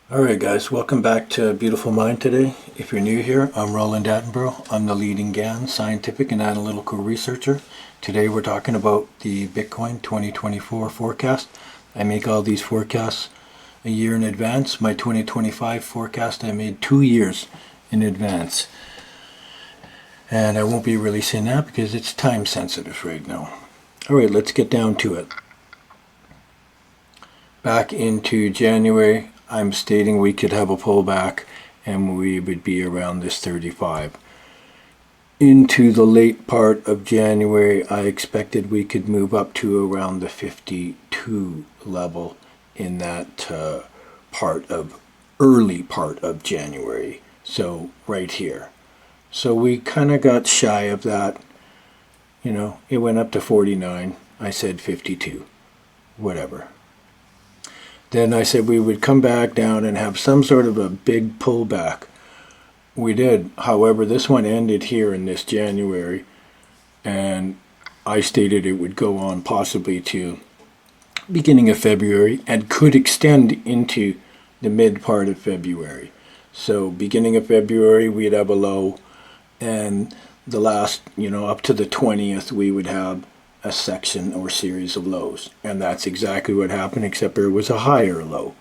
Alright guys, welcome back to Beautiful Mind today. If you're new here, I'm Roland Attenborough. I'm the leading GANN scientific and analytical researcher. Today we're talking about the Bitcoin 2024 forecast. I make all these forecasts a year in advance. My 2025 forecast I made 2 years in advance. And I won't be releasing that because it's time sensitive right now. Alright, let's get down to it. Back into January, I'm stating we could have a pullback and we would be around this 35. Into the late part of January, I expected we could move up to around the 52 level in that early part of January. So right here. So we kind of got shy of that. You know, it went up to 49. I said 52. Whatever. Then I said we would come back down and have some sort of a big pullback. We did. However, this one ended here in this January, and I stated it would go on possibly to beginning of February and could extend into the mid part of February. So beginning of February, we'd have a low, and the last, up to the 20th, we would have a section or series of lows. And that's exactly what happened, except there was a higher low.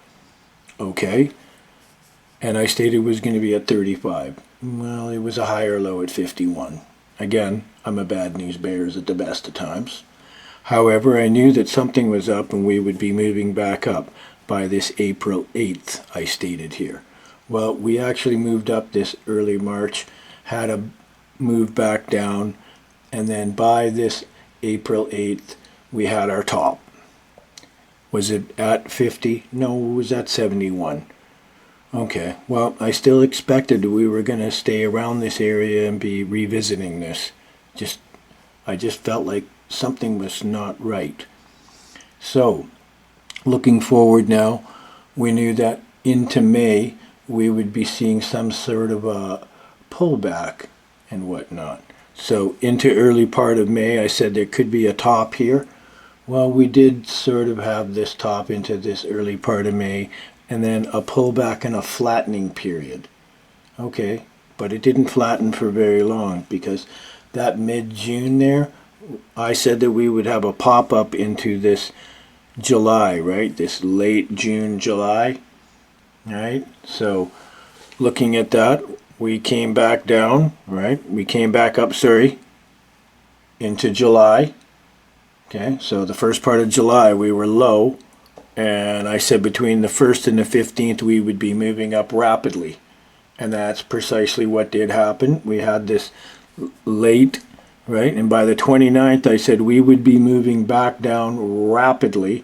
Okay? And I stated it was going to be at 35. Well, it was a higher low at 51. Again, I'm a bad news bearer at the best of times. However, I knew that something was up and we would be moving back up by this April 8th, I stated here. Well, we actually moved up this early March, had a move back down, and then by this April 8th, we had our top. Was it at 50? No, it was at 71. Okay, well, I still expected we were going to stay around this area and be revisiting this. I just felt like something was not right. So, looking forward now, we knew that into May, we would be seeing some sort of a pullback and whatnot. So into early part of May, I said there could be a top here. Well, we did sort of have this top into this early part of May, and then a pullback and a flattening period. Okay, but it didn't flatten for very long because that mid-June there, I said that we would have a pop-up into this July, right? This late June, July, right? So looking at that, we came back down, right? We came back up, into July. Okay, so the first part of July we were low, and I said between the 1st and the 15th we would be moving up rapidly. And that's precisely what did happen. We had this late, right? And by the 29th I said we would be moving back down rapidly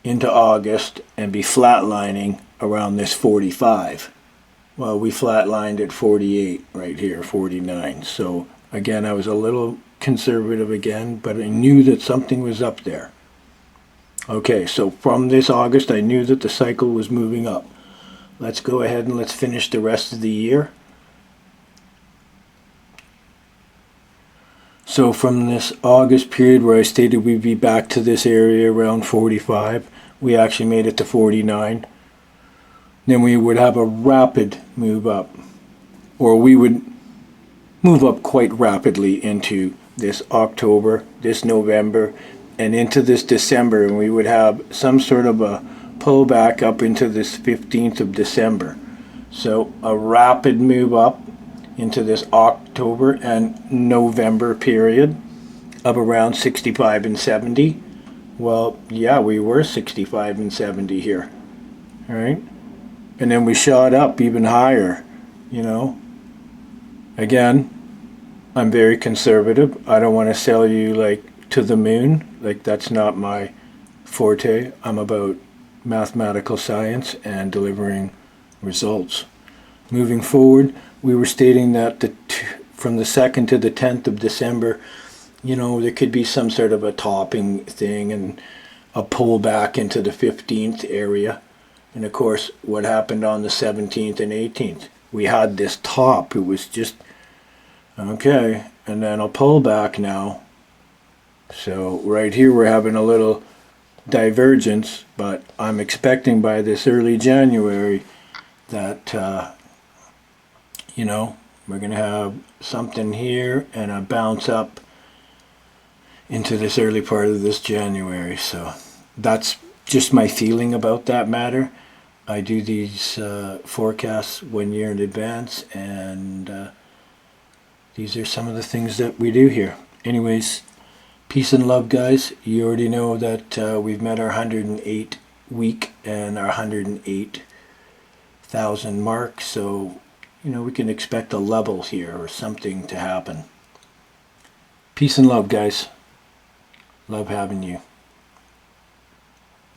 into August and be flatlining around this 45. Well, we flatlined at 48 right here, 49. So again, I was a little conservative again, but I knew that something was up there. Okay, so from this August, I knew that the cycle was moving up. Let's go ahead and let's finish the rest of the year. So from this August period where I stated we'd be back to this area around 45, we actually made it to 49. Then we would have a rapid move up, or we would move up quite rapidly into this October, this November, and into this December, and we would have some sort of a pullback up into this 15th of December. So a rapid move up into this October and November period of around 65 and 70. Well, yeah, we were 65 and 70 here, all right? And then we shot up even higher, Again, I'm very conservative. I don't want to sell you like to the moon. Like that's not my forte. I'm about mathematical science and delivering results. Moving forward, we were stating that from the 2nd to the 10th of December, there could be some sort of a topping thing and a pullback into the 15th area. And of course, what happened on the 17th and 18th? We had this top. It was just, okay, and then a pullback now. So right here we're having a little divergence, but I'm expecting by this early January that, we're going to have something here and a bounce up into this early part of this January. So that's just my feeling about that matter. I do these forecasts 1 year in advance, and these are some of the things that we do here. Anyways, peace and love, guys. You already know that we've met our 108 week and our 108,000 mark, so we can expect a level here or something to happen. Peace and love, guys. Love having you.